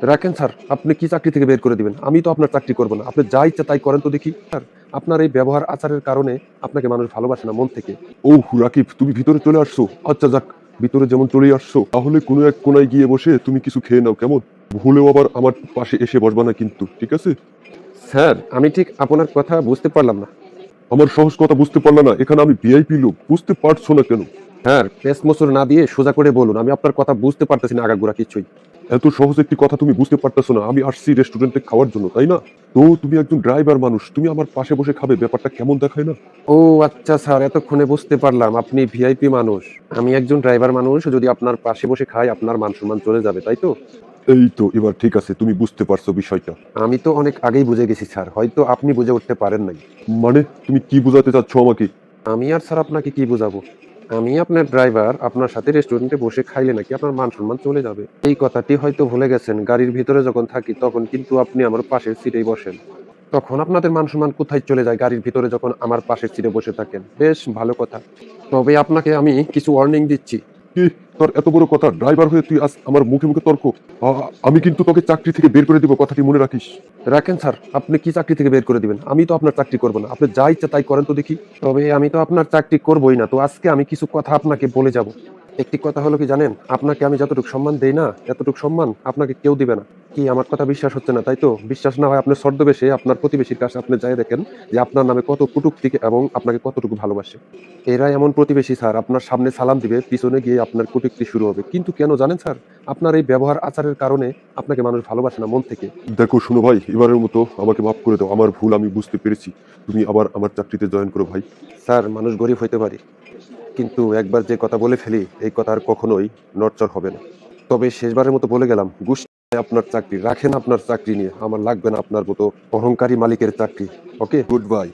রাখেন স্যার, আপনি কি চাকরি থেকে বের করে দিবেন? আমি তো আপনার চাকরি করব না। আপনি যা ইচ্ছা তাই করেন তো দেখি। স্যার, আপনার এই ব্যবহার আচারের কারণে আপনাকে মানুষ ভালোবাসে না মন থেকে। ওহ রাকিব, তুমি ভিতরে চলে আসছো। আচ্ছা যাক, ভিতরে যেমন চলেই আসছো, তাহলে কোনো এক কোনায় গিয়ে বসে তুমি কিছু খেয়ে নাও, কেমন? ভুলেও আবার আমার পাশে এসে বসবা না কিন্তু, ঠিক আছে? স্যার, আমি ঠিক আপনার কথা বুঝতে পারলাম না। আমার সহজ কথা বুঝতে পারলা না? এখানে আমি ভিআইপি লোক, বুঝতে পারছো না কেন? স্যার, পেঁচ-মোচড় না দিয়ে সোজা করে বলুন। আমি আপনার কথা বুঝতে পারতেছি না আগাগোড়া কিছুই। এত সহজ একটি কথা তুমি বুঝতে পারতেছো না? আমি আসছি রেস্টুরেন্টে খাওয়ার জন্য, তাই না? তো তুমি একজন ড্রাইভার মানুষ, তুমি আমার পাশে বসে খাবে, ব্যাপারটা কেমন দেখায় না? ও আচ্ছা স্যার, এতক্ষণে বুঝতে পারলাম আপনি ভিআইপি মানুষ। আমি একজন ড্রাইভার মানুষ, যদি আপনার পাশে বসে খাই আপনার মান-সম্মান চলে যাবে, তাই তো? এই তো এবার ঠিক আছে, তুমি বুঝতে পারছো বিষয়টা। আমি তো অনেক আগেই বুঝে গেছি স্যার। হয়তো আপনি বুঝে উঠতে পারেন নাই। মানে তুমি কি বোঝাতে চাচ্ছ আমাকে? আমি আর স্যার আপনাকে কি বুঝাবো? আমি আপনার ড্রাইভার, আপনার সাথে রেস্টুরেন্টে বসে খাইলে নাকি আপনার মান-সম্মান চলে যাবে। এই কথাটি হয়তো ভুলে গেছেন। গাড়ির ভিতরে যখন থাকি তখন কিন্তু আপনি আমার পাশের সিটেই বসেন। তখন আপনাদের মান-সম্মান কোথায় চলে যায় গাড়ির ভিতরে যখন আমার পাশের সিটে বসে থাকেন। বেশ ভালো কথা। তবে আপনাকে আমি কিছু ওয়ার্নিং দিচ্ছি। কি? তোর এত বড় কথা? ড্রাইভার হয়ে তুই আজ আমার মুখে মুখে তর্ক? আমি কিন্তু তোকে চাকরি থেকে বের করে দিব, কথাটি মনে রাখিস। রাখেন স্যার, আপনি কি চাকরি থেকে বের করে দিবেন? আমি তো আপনার চাকরি করব না। আপনি যা ইচ্ছা তাই করেন তো দেখি। তবে আমি তো আপনার চাকরি করবই না। তো আজকে আমি কিছু কথা আপনাকে বলে যাব। একটি কথা হলো কি জানেন? আপনাকে আমি যতটুকু সম্মান দেই না, এতটুকু সম্মান আপনাকে কেউ দিবে না। কি আমার কথা বিশ্বাস হচ্ছে না, তাই তো? বিশ্বাস না হয় আপনার ছদ্মবেশে আপনার প্রতিবেশীর কাছে আপনি যায়ে দেখেন যে আপনার নামে কত কটূক্তি এবং আপনাকে কতটুকু ভালোবাসে। এরা এমন প্রতিবেশী স্যার, আপনার সামনে সালাম দিবে, পিছনে গিয়ে আপনার কটূক্তি শুরু হবে। কিন্তু কেন জানেন স্যার? আপনার এই ব্যবহার আচারের কারণে আপনাকে মানুষ ভালোবাসে না মন থেকে। দেখো শোনো ভাই, এবারের মতো আমাকে মাফ করে দাও, আমার ভুল, আমি বুঝতে পেরেছি। তুমি আবার আমার চাকরিতে জয়েন করো ভাই। স্যার, মানুষ গরিব হইতে পারি। কিন্তু একবার যে কথা বলে ফেলি, এই কথা আর কখনোই নড়চড় হবে না। তবে শেষবারের মতো বলে গেলাম, আপনার চাকরি রাখেন, আপনার চাকরি নিয়ে। আমার লাগবে না আপনার মতো অহংকারী মালিকের চাকরি। ওকে, গুড বাই।